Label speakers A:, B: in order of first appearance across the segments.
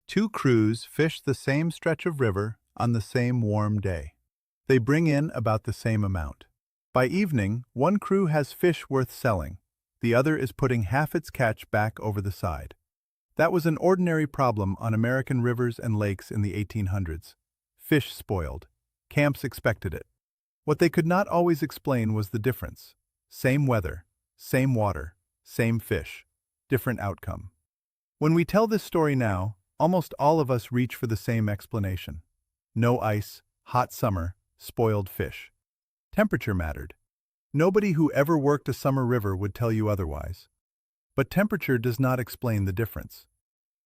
A: Two crews fish the same stretch of river on the same warm day. They bring in about the same amount. By evening, one crew has fish worth selling. The other is putting half its catch back over the side. That was an ordinary problem on American rivers and lakes in the 1800s. Fish spoiled. Camps expected it. What they could not always explain was the difference. Same weather, same water, same fish. Different outcome. When we tell this story now, almost all of us reach for the same explanation. No ice, hot summer, spoiled fish. Temperature mattered. Nobody who ever worked a summer river would tell you otherwise. But temperature does not explain the difference.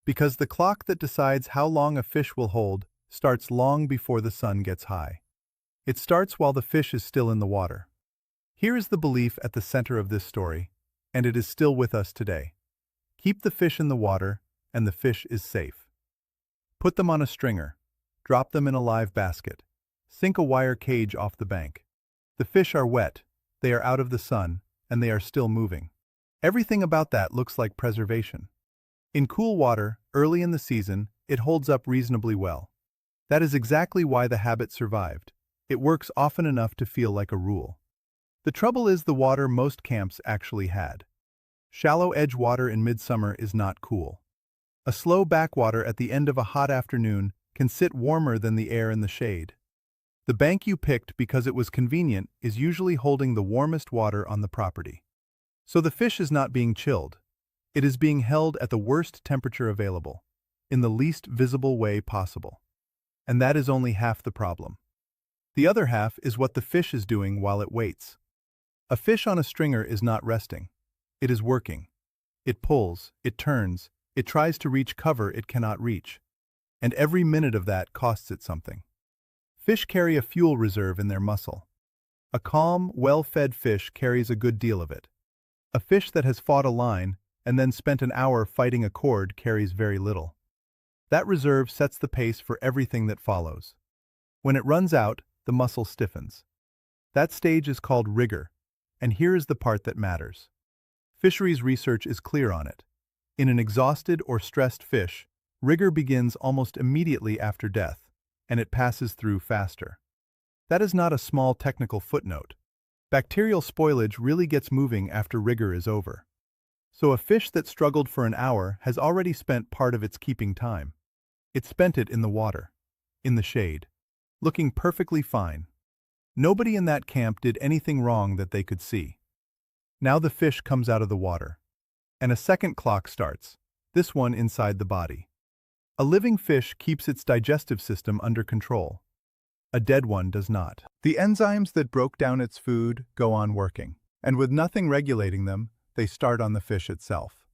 A: Because the clock that decides how long a fish will hold starts long before the sun gets high. It starts while the fish is still in the water. Here is the belief at the center of this story, and it is still with us today. Keep the fish in the water, and the fish is safe. Put them on a stringer. Drop them in a live basket. Sink a wire cage off the bank. The fish are wet, they are out of the sun, and they are still moving. Everything about that looks like preservation. In cool water, early in the season, it holds up reasonably well. That is exactly why the habit survived. It works often enough to feel like a rule. The trouble is the water most camps actually had. Shallow edge water in midsummer is not cool. A slow backwater at the end of a hot afternoon can sit warmer than the air in the shade. The bank you picked because it was convenient is usually holding the warmest water on the property. So the fish is not being chilled. It is being held at the worst temperature available, in the least visible way possible. And that is only half the problem. The other half is what the fish is doing while it waits. A fish on a stringer is not resting. It is working. It pulls, it turns, it tries to reach cover it cannot reach. And every minute of that costs it something. Fish carry a fuel reserve in their muscle. A calm, well-fed fish carries a good deal of it. A fish that has fought a line and then spent an hour fighting a cord carries very little. That reserve sets the pace for everything that follows. When it runs out, the muscle stiffens. That stage is called rigor, and here is the part that matters. Fisheries research is clear on it. In an exhausted or stressed fish, rigor begins almost immediately after death, and it passes through faster. That is not a small technical footnote. Bacterial spoilage really gets moving after rigor is over. So a fish that struggled for an hour has already spent part of its keeping time. It spent it in the water, in the shade, looking perfectly fine. Nobody in that camp did anything wrong that they could see. Now the fish comes out of the water, and a second clock starts, this one inside the body. A living fish keeps its digestive system under control. A dead one does not. The enzymes that broke down its food go on working, and with nothing regulating them, they start on the fish itself.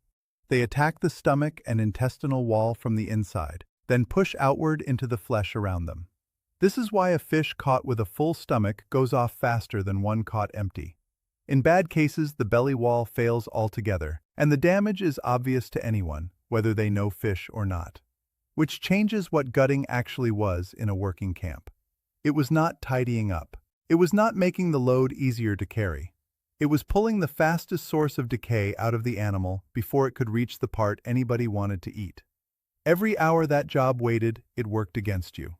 A: They attack the stomach and intestinal wall from the inside, then push outward into the flesh around them. This is why a fish caught with a full stomach goes off faster than one caught empty. In bad cases, the belly wall fails altogether, and the damage is obvious to anyone, whether they know fish or not. Which changes what gutting actually was in a working camp. It was not tidying up. It was not making the load easier to carry. It was pulling the fastest source of decay out of the animal before it could reach the part anybody wanted to eat. Every hour that job waited, it worked against you.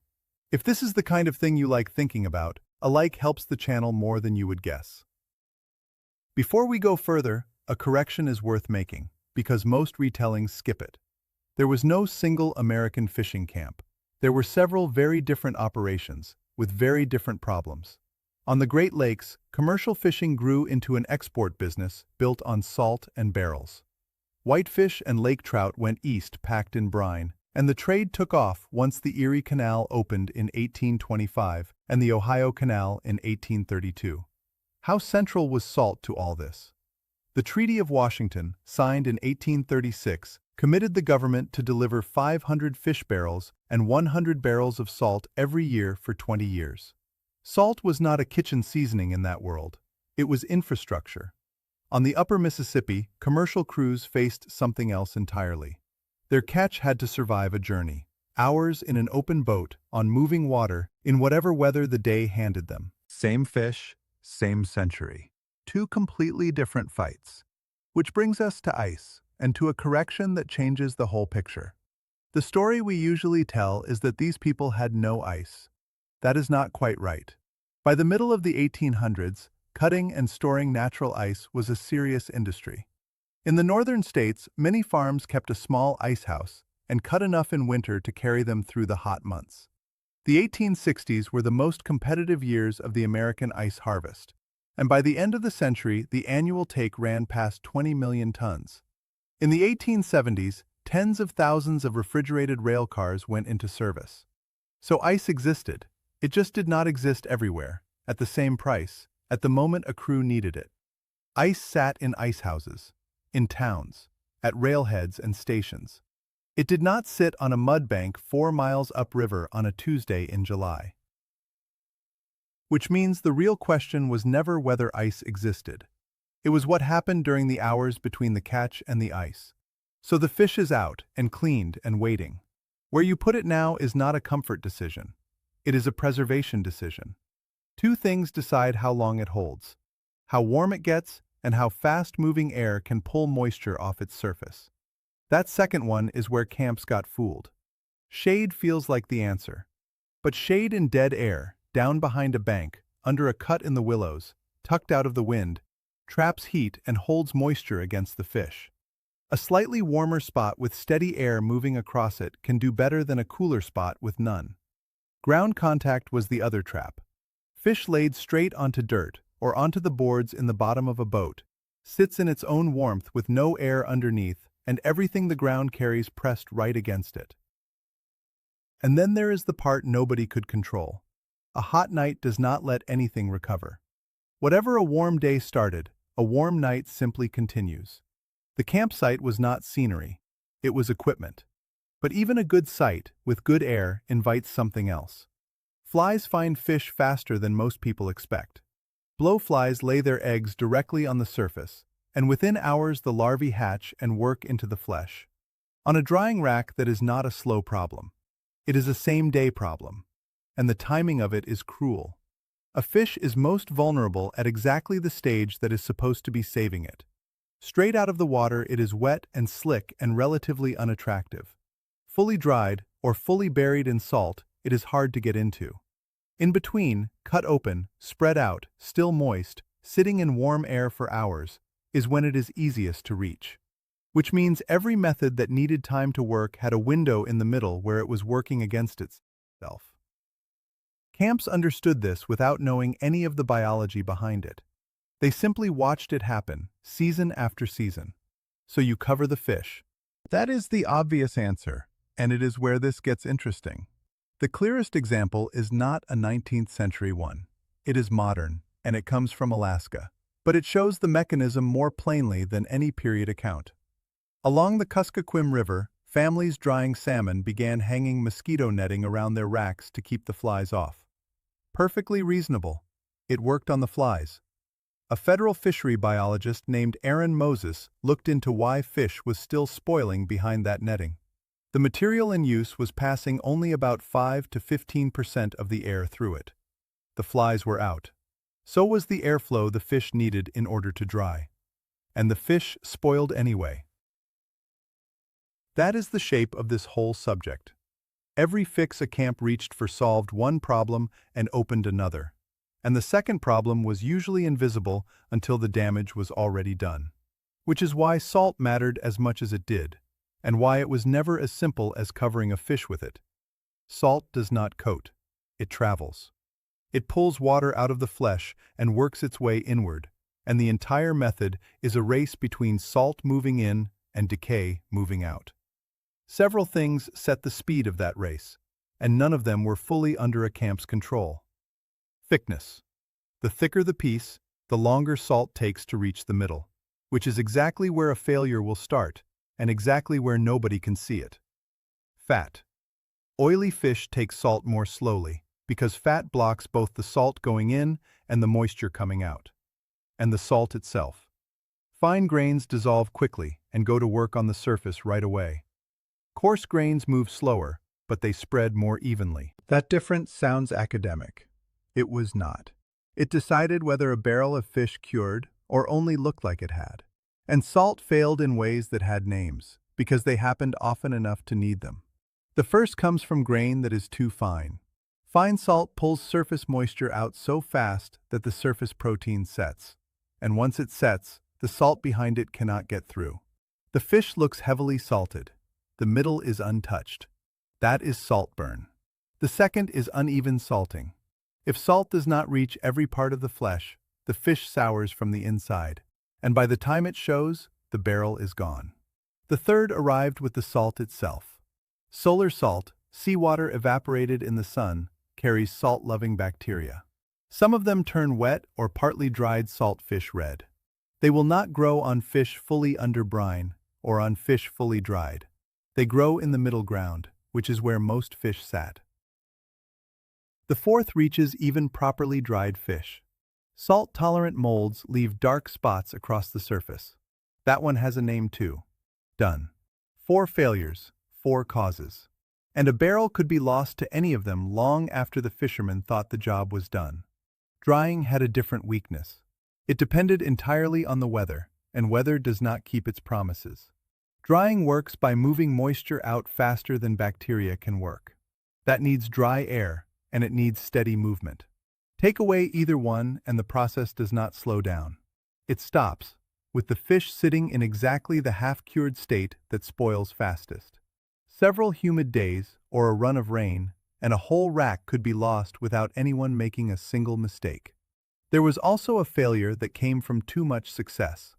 A: If this is the kind of thing you like thinking about, a like helps the channel more than you would guess. Before we go further, a correction is worth making, because most retellings skip it. There was no single American fishing camp. There were several very different operations, with very different problems. On the Great Lakes, commercial fishing grew into an export business built on salt and barrels. Whitefish and lake trout went east packed in brine, and the trade took off once the Erie Canal opened in 1825 and the Ohio Canal in 1832. How central was salt to all this? The Treaty of Washington, signed in 1836, committed the government to deliver 500 fish barrels and 100 barrels of salt every year for 20 years. Salt was not a kitchen seasoning in that world. It was infrastructure. On the upper Mississippi, commercial crews faced something else entirely. Their catch had to survive a journey, hours in an open boat, on moving water, in whatever weather the day handed them. Same fish, same century. Two completely different fights. Which brings us to ice, and to a correction that changes the whole picture. The story we usually tell is that these people had no ice. That is not quite right. By the middle of the 1800s, cutting and storing natural ice was a serious industry. In the northern states, many farms kept a small ice house and cut enough in winter to carry them through the hot months. The 1860s were the most competitive years of the American ice harvest, and by the end of the century, the annual take ran past 20 million tons. In the 1870s, tens of thousands of refrigerated rail cars went into service. So ice existed. It just did not exist everywhere, at the same price, at the moment a crew needed it. Ice sat in ice houses, in towns, at railheads and stations. It did not sit on a mud bank 4 miles upriver on a Tuesday in July. Which means the real question was never whether ice existed. It was what happened during the hours between the catch and the ice. So the fish is out and cleaned and waiting. Where you put it now is not a comfort decision. It is a preservation decision. Two things decide how long it holds: how warm it gets and how fast-moving air can pull moisture off its surface. That second one is where camps got fooled. Shade feels like the answer. But shade in dead air, down behind a bank, under a cut in the willows, tucked out of the wind, traps heat and holds moisture against the fish. A slightly warmer spot with steady air moving across it can do better than a cooler spot with none. Ground contact was the other trap. Fish laid straight onto dirt or onto the boards in the bottom of a boat, sits in its own warmth with no air underneath and everything the ground carries pressed right against it. And then there is the part nobody could control. A hot night does not let anything recover. Whatever a warm day started, a warm night simply continues. The campsite was not scenery, it was equipment. But even a good site, with good air, invites something else. Flies find fish faster than most people expect. Blowflies lay their eggs directly on the surface, and within hours the larvae hatch and work into the flesh. On a drying rack that is not a slow problem. It is a same-day problem. And the timing of it is cruel. A fish is most vulnerable at exactly the stage that is supposed to be saving it. Straight out of the water it is wet and slick and relatively unattractive. Fully dried, or fully buried in salt, it is hard to get into. In between, cut open, spread out, still moist, sitting in warm air for hours, is when it is easiest to reach. Which means every method that needed time to work had a window in the middle where it was working against itself. Camps understood this without knowing any of the biology behind it. They simply watched it happen, season after season. So you cover the fish. That is the obvious answer, and it is where this gets interesting. The clearest example is not a 19th century one. It is modern, and it comes from Alaska. But it shows the mechanism more plainly than any period account. Along the Kuskokwim River, families drying salmon began hanging mosquito netting around their racks to keep the flies off. Perfectly reasonable. It worked on the flies. A federal fishery biologist named Aaron Moses looked into why fish was still spoiling behind that netting. The material in use was passing only about 5 to 15% of the air through it. The flies were out. So was the airflow the fish needed in order to dry. And the fish spoiled anyway. That is the shape of this whole subject. Every fix a camp reached for solved one problem and opened another. And the second problem was usually invisible until the damage was already done. Which is why salt mattered as much as it did, and why it was never as simple as covering a fish with it. Salt does not coat. It travels. It pulls water out of the flesh and works its way inward, and the entire method is a race between salt moving in and decay moving out. Several things set the speed of that race, and none of them were fully under a camp's control. Thickness. The thicker the piece, the longer salt takes to reach the middle, which is exactly where a failure will start, and exactly where nobody can see it. Fat. Oily fish take salt more slowly, because fat blocks both the salt going in and the moisture coming out. And the salt itself. Fine grains dissolve quickly and go to work on the surface right away. Coarse grains move slower, but they spread more evenly. That difference sounds academic. It was not. It decided whether a barrel of fish cured or only looked like it had. And salt failed in ways that had names, because they happened often enough to need them. The first comes from grain that is too fine. Fine salt pulls surface moisture out so fast that the surface protein sets. And once it sets, the salt behind it cannot get through. The fish looks heavily salted. The middle is untouched. That is saltburn. The second is uneven salting. If salt does not reach every part of the flesh, the fish sours from the inside, and by the time it shows, the barrel is gone. The third arrived with the salt itself. Solar salt, seawater evaporated in the sun, carries salt-loving bacteria. Some of them turn wet or partly dried salt fish red. They will not grow on fish fully under brine or on fish fully dried. They grow in the middle ground, which is where most fish sat. The fourth reaches even properly dried fish. Salt-tolerant molds leave dark spots across the surface. That one has a name too. Done. 4 failures, 4 causes. And a barrel could be lost to any of them long after the fisherman thought the job was done. Drying had a different weakness. It depended entirely on the weather, and weather does not keep its promises. Drying works by moving moisture out faster than bacteria can work. That needs dry air, and it needs steady movement. Take away either one and the process does not slow down. It stops, with the fish sitting in exactly the half-cured state that spoils fastest. Several humid days, or a run of rain, and a whole rack could be lost without anyone making a single mistake. There was also a failure that came from too much success.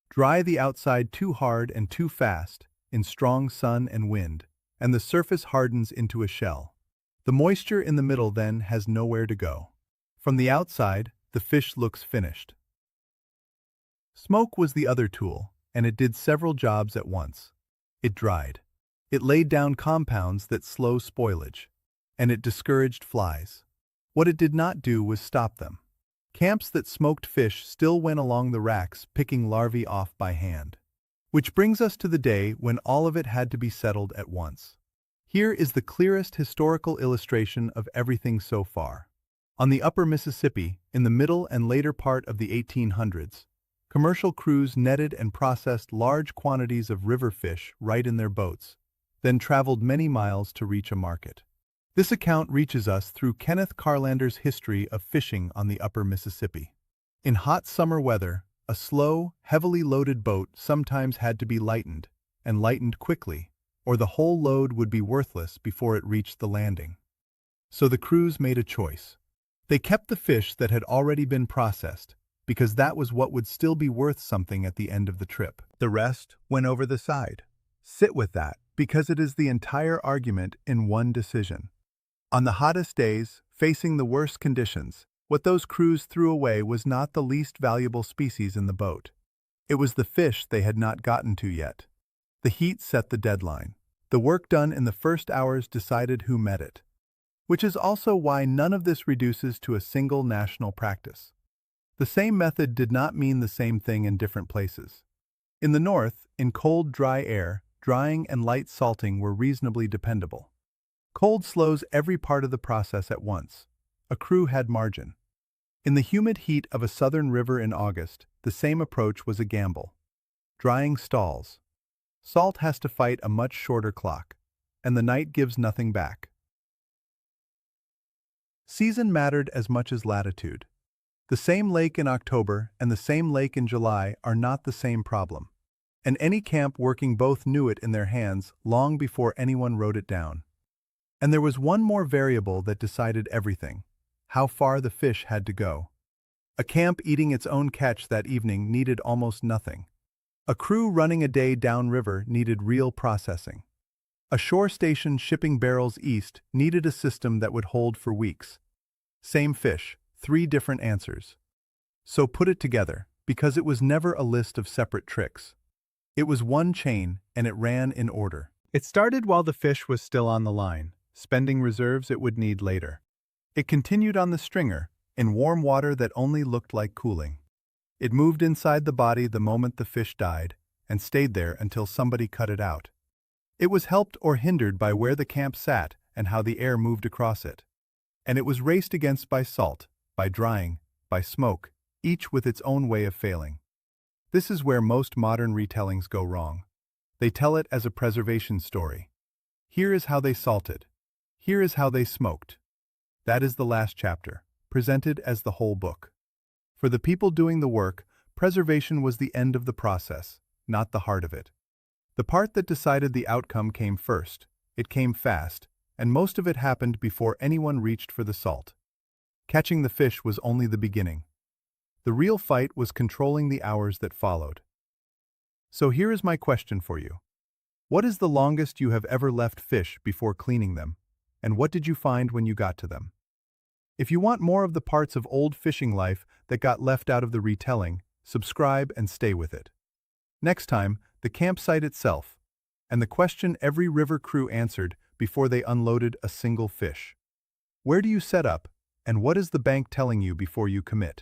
A: Dry the outside too hard and too fast, in strong sun and wind, and the surface hardens into a shell. The moisture in the middle then has nowhere to go. From the outside, the fish looks finished. Smoke was the other tool, and it did several jobs at once. It dried. It laid down compounds that slow spoilage, and it discouraged flies. What it did not do was stop them. Camps that smoked fish still went along the racks picking larvae off by hand. Which brings us to the day when all of it had to be settled at once. Here is the clearest historical illustration of everything so far. On the upper Mississippi, in the middle and later part of the 1800s, commercial crews netted and processed large quantities of river fish right in their boats, then traveled many miles to reach a market. This account reaches us through Kenneth Carlander's History of Fishing on the Upper Mississippi. In hot summer weather, a slow, heavily loaded boat sometimes had to be lightened, and lightened quickly, or the whole load would be worthless before it reached the landing. So the crews made a choice. They kept the fish that had already been processed, because that was what would still be worth something at the end of the trip. The rest went over the side. Sit with that, because it is the entire argument in one decision. On the hottest days, facing the worst conditions, what those crews threw away was not the least valuable species in the boat. It was the fish they had not gotten to yet. The heat set the deadline. The work done in the first hours decided who met it. Which is also why none of this reduces to a single national practice. The same method did not mean the same thing in different places. In the north, in cold, dry air, drying and light salting were reasonably dependable. Cold slows every part of the process at once. A crew had margin. In the humid heat of a southern river in August, the same approach was a gamble. Drying stalls. Salt has to fight a much shorter clock, and the night gives nothing back. Season mattered as much as latitude. The same lake in October and the same lake in July are not the same problem, and any camp working both knew it in their hands long before anyone wrote it down. And there was one more variable that decided everything: how far the fish had to go. A camp eating its own catch that evening needed almost nothing. A crew running a day downriver needed real processing. A shore station shipping barrels east needed a system that would hold for weeks. Same fish, 3 different answers. So put it together, because it was never a list of separate tricks. It was one chain, and it ran in order. It started while the fish was still on the line, spending reserves it would need later. It continued on the stringer, in warm water that only looked like cooling. It moved inside the body the moment the fish died, and stayed there until somebody cut it out. It was helped or hindered by where the camp sat and how the air moved across it. And it was raced against by salt, by drying, by smoke, each with its own way of failing. This is where most modern retellings go wrong. They tell it as a preservation story. Here is how they salted. Here is how they smoked. That is the last chapter, presented as the whole book. For the people doing the work, preservation was the end of the process, not the heart of it. The part that decided the outcome came first. It came fast, and most of it happened before anyone reached for the salt. Catching the fish was only the beginning. The real fight was controlling the hours that followed. So here is my question for you. What is the longest you have ever left fish before cleaning them, and what did you find when you got to them? If you want more of the parts of old fishing life that got left out of the retelling, subscribe and stay with it. Next time, the campsite itself, and the question every river crew answered before they unloaded a single fish. Where do you set up, and what is the bank telling you before you commit?